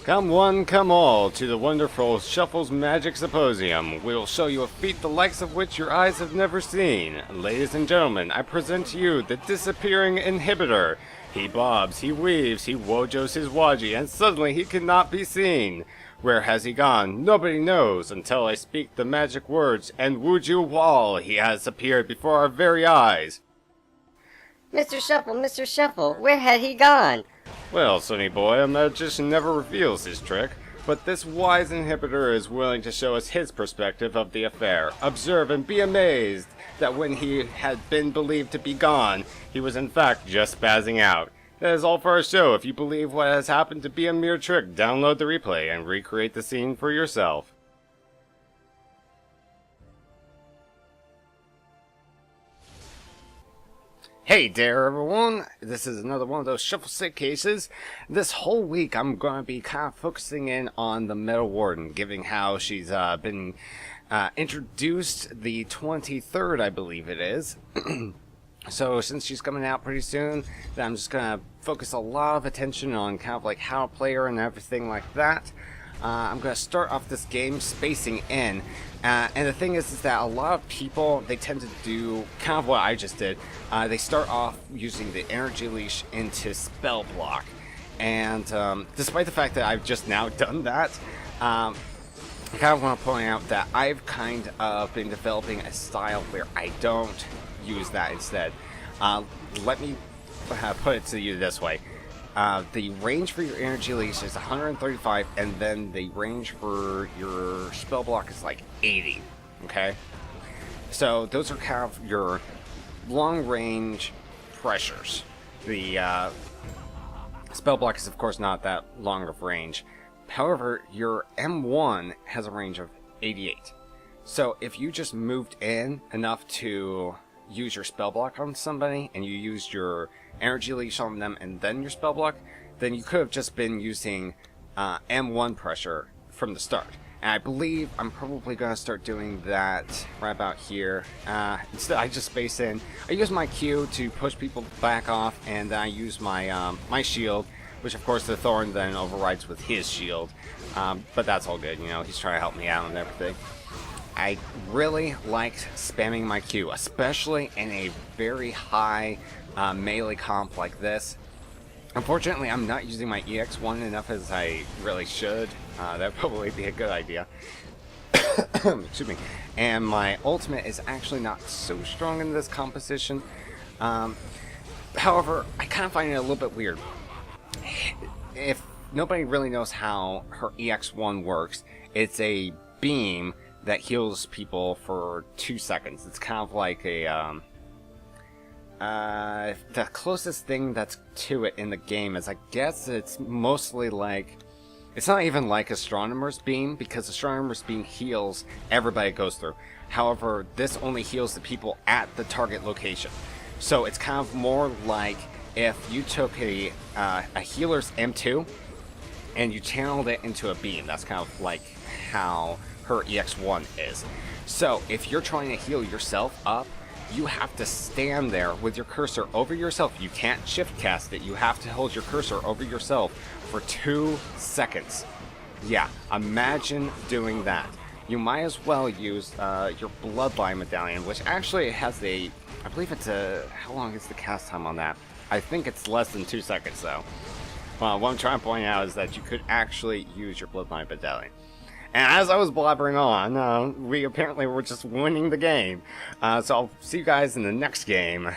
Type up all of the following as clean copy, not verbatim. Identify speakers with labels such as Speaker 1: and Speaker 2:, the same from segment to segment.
Speaker 1: Come one, come all, to the wonderful Shuffle's Magic Symposium. We will show you a feat the likes of which your eyes have never seen. Ladies and gentlemen, I present to you the disappearing inhibitor. He bobs, he weaves, he wojos his waji, and suddenly he cannot be seen. Where has he gone? Nobody knows, until I speak the magic words, and Wuju Wall, he has appeared before our very eyes.
Speaker 2: Mr. Shuffle, where had he gone?
Speaker 1: Well, Sonny boy, a magician never reveals his trick, but this wise inhibitor is willing to show us his perspective of the affair. Observe and be amazed that when he had been believed to be gone, he was in fact just spazzing out. That is all for our show. If you believe what has happened to be a mere trick, download the replay and recreate the scene for yourself. Hey there everyone, this is another one of those Shuffle Sick cases. This whole week I'm going to be kind of focusing in on the Metal Warden, given how she's been introduced the 23rd, I believe it is. So since she's coming out pretty soon, then I'm just going to focus a lot of attention on kind of like how to play her and everything like that. I'm going to start off this game spacing in. And the thing is that a lot of people, they tend to do kind of what I just did. They start off using the energy leash into spell block. And despite the fact that I've just now done that, I kind of want to point out that I've kind of been developing a style where I don't use that instead. Let me put it to you this way. The range for your energy leash is 135, and then the range for your spell block is like 80, okay? So those are kind of your long range pressures. The spell block is of course not that long of range. However, your M1 has a range of 88. So if you just moved in enough to use your spell block on somebody, and you used your energy leash on them and then your spell block, then you could have just been using M1 pressure from the start. And I believe I'm probably going to start doing that right about here. Instead, I just space in. I use my Q to push people back off, and then I use my my shield, which of course the Thorn then overrides with his shield. But that's all good, you know, he's trying to help me out and everything. I really liked spamming my Q, especially in a very high melee comp like this. Unfortunately, I'm not using my EX1 enough as I really should. That'd probably be a good idea. Excuse me. And my ultimate is actually not so strong in this composition. However, I kind of find it a little bit weird. If nobody really knows how her EX1 works, it's a beam that heals people for 2 seconds. It's kind of like a, the closest thing that's to it in the game is, I guess it's mostly like, it's not even like Astronomer's Beam, because Astronomer's Beam heals everybody it goes through. However, this only heals the people at the target location. So it's kind of more like if you took a healer's M2 and you channeled it into a beam. That's kind of like how her EX1 is. So if you're trying to heal yourself up, you have to stand there with your cursor over yourself. You can't shift cast it. You have to hold your cursor over yourself for 2 seconds. Yeah, imagine doing that. You might as well use your Bloodline Medallion, which actually has a, I believe it's a, how long is the cast time on that? I think it's less than 2 seconds though. Well, what I'm trying to point out is that you could actually use your Bloodline Medallion. And as I was blabbering on, we apparently were just winning the game. So I'll see you guys in the next game.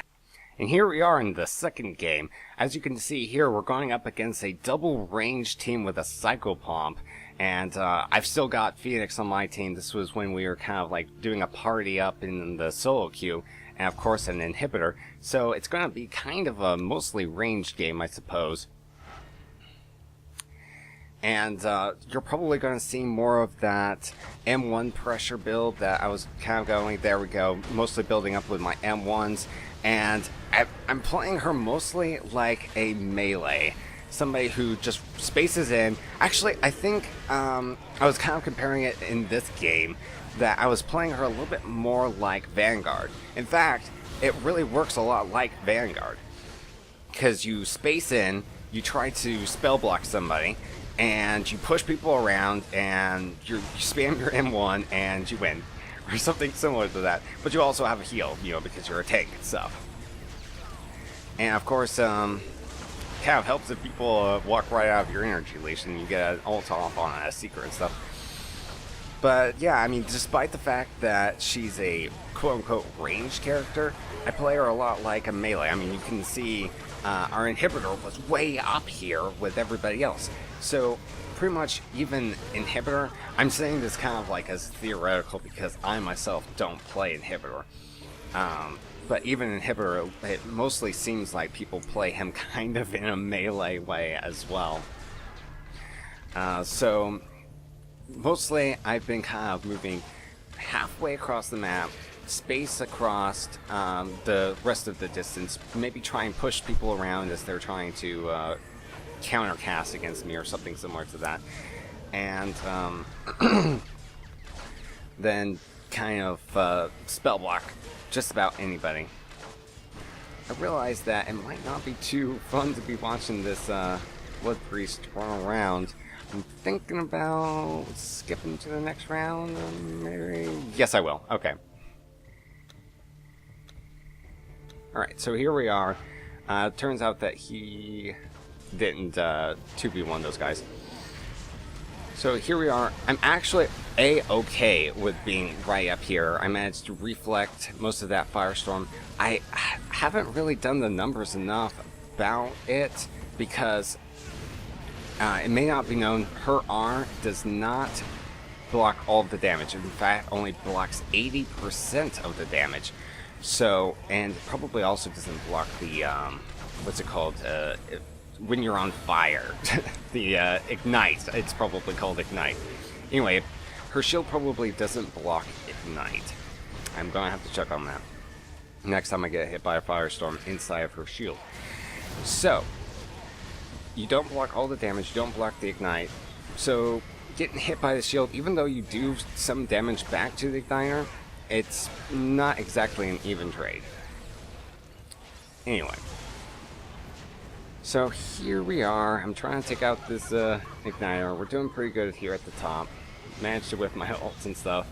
Speaker 1: And here we are in the second game. As you can see here, we're going up against a double range team with a Psychopomp. And I've still got Phoenix on my team. This was when we were kind of like doing a party up in the solo queue. And of course an inhibitor. So it's going to be kind of a mostly ranged game, I suppose. And you're probably going to see more of that M1 pressure build that I was kind of going. There we go. Mostly building up with my M1s. And I'm playing her mostly like a melee. Somebody who just spaces in. Actually, I think I was kind of comparing it in this game that I was playing her a little bit more like Vanguard. In fact, it really works a lot like Vanguard. Because you space in, you try to spell block somebody, and you push people around, and you spam your M1, and you win, or something similar to that. But you also have a heal, because you're a tank and stuff. And of course, kind of helps if people walk right out of your energy leash, and you get an ult off on a secret and stuff. But yeah, I mean, despite the fact that she's a quote-unquote ranged character, I play her a lot like a melee. I mean, you can see our inhibitor was way up here with everybody else. So pretty much even inhibitor, I'm saying this kind of like as theoretical because I myself don't play inhibitor. But even inhibitor, it mostly seems like people play him kind of in a melee way as well. So mostly I've been kind of moving halfway across the map, space across the rest of the distance, maybe try and push people around as they're trying to countercast against me or something similar to that. And then kind of spell block just about anybody. I realize that it might not be too fun to be watching this Blood Priest run around. I'm thinking about skipping to the next round, maybe? Yes, I will. Okay. Alright, so here we are. Turns out that he didn't 2v1 those guys. So here we are. I'm actually A-okay with being right up here. I managed to reflect most of that firestorm. I haven't really done the numbers enough about it because it may not be known, her R does not block all of the damage. In fact, only blocks 80% of the damage. So, and probably also doesn't block the, what's it called? When you're on fire. The ignite. It's probably called ignite. Anyway, her shield probably doesn't block ignite. I'm gonna have to check on that next time I get hit by a firestorm inside of her shield. So, you don't block all the damage, you don't block the ignite. So, getting hit by the shield, even though you do some damage back to the igniter, it's not exactly an even trade. Anyway. So here we are. I'm trying to take out this igniter. We're doing pretty good here at the top. Managed to whip my ults and stuff.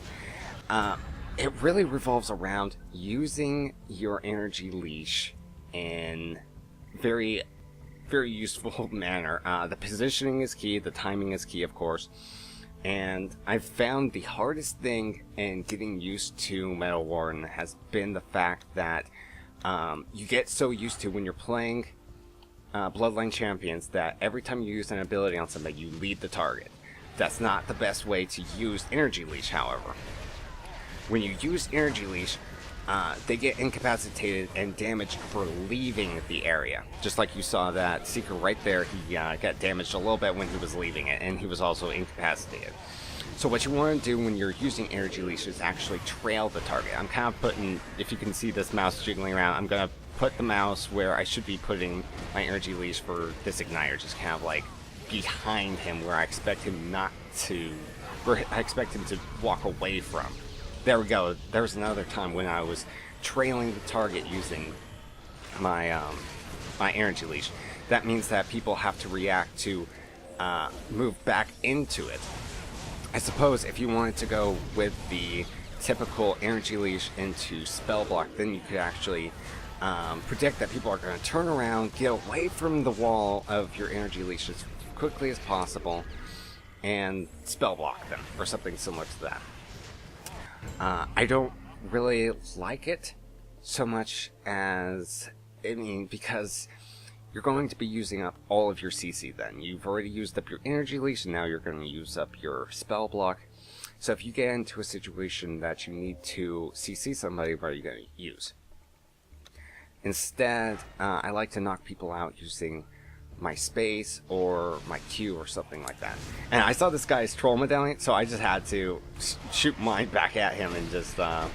Speaker 1: It really revolves around using your energy leash in very, very useful manner. The positioning is key. The timing is key, of course. And I've found the hardest thing in getting used to Metal Warden has been the fact that you get so used to when you're playing Bloodline Champions that every time you use an ability on somebody, you lead the target. That's not the best way to use Energy Leash, however. When you use Energy Leash, they get incapacitated and damaged for leaving the area. Just like you saw that Seeker right there, he got damaged a little bit when he was leaving it, and he was also incapacitated. So what you want to do when you're using Energy Leash is actually trail the target. I'm kind of putting, if you can see this mouse jiggling around, I'm going to put the mouse where I should be putting my Energy Leash for this igniter, just kind of like behind him where I expect him not to, where I expect him to walk away from. There we go. There was another time when I was trailing the target using my my Energy Leash. That means that people have to react to move back into it. I suppose if you wanted to go with the typical Energy Leash into Spell Block, then you could actually predict that people are going to turn around, get away from the wall of your Energy Leash as quickly as possible, and Spell Block them, or something similar to that. I don't really like it so much as, I mean, because you're going to be using up all of your CC then. You've already used up your Energy Leash, and now you're going to use up your Spell Block. So if you get into a situation that you need to CC somebody, what are you going to use? Instead, I like to knock people out using my space or my Q or something like that. And I saw this guy's troll medallion, so I just had to shoot mine back at him and just kind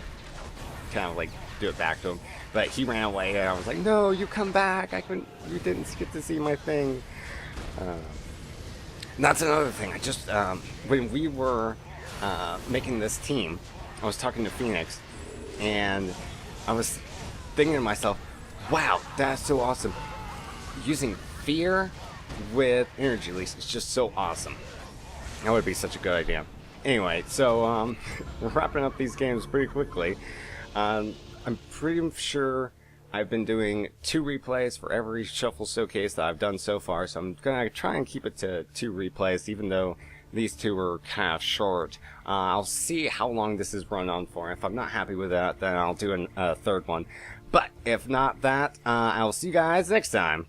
Speaker 1: of like do it back to him. But he ran away, and I was like, "No, you come back! You didn't get to see my thing." And that's another thing. I just when we were making this team, I was talking to Phoenix, and I was thinking to myself, "Wow, that's so awesome! Using fear with energy leaks is just so awesome. That would be such a good idea. Anyway, so we're wrapping up these games pretty quickly. I'm pretty sure I've been doing 2 replays for every Shuffle Showcase that I've done so far, so I'm going to try and keep it to 2 replays, even though these 2 were kind of short. I'll see how long this is run on for. If I'm not happy with that, then I'll do a 3rd one. But if not that, I'll see you guys next time.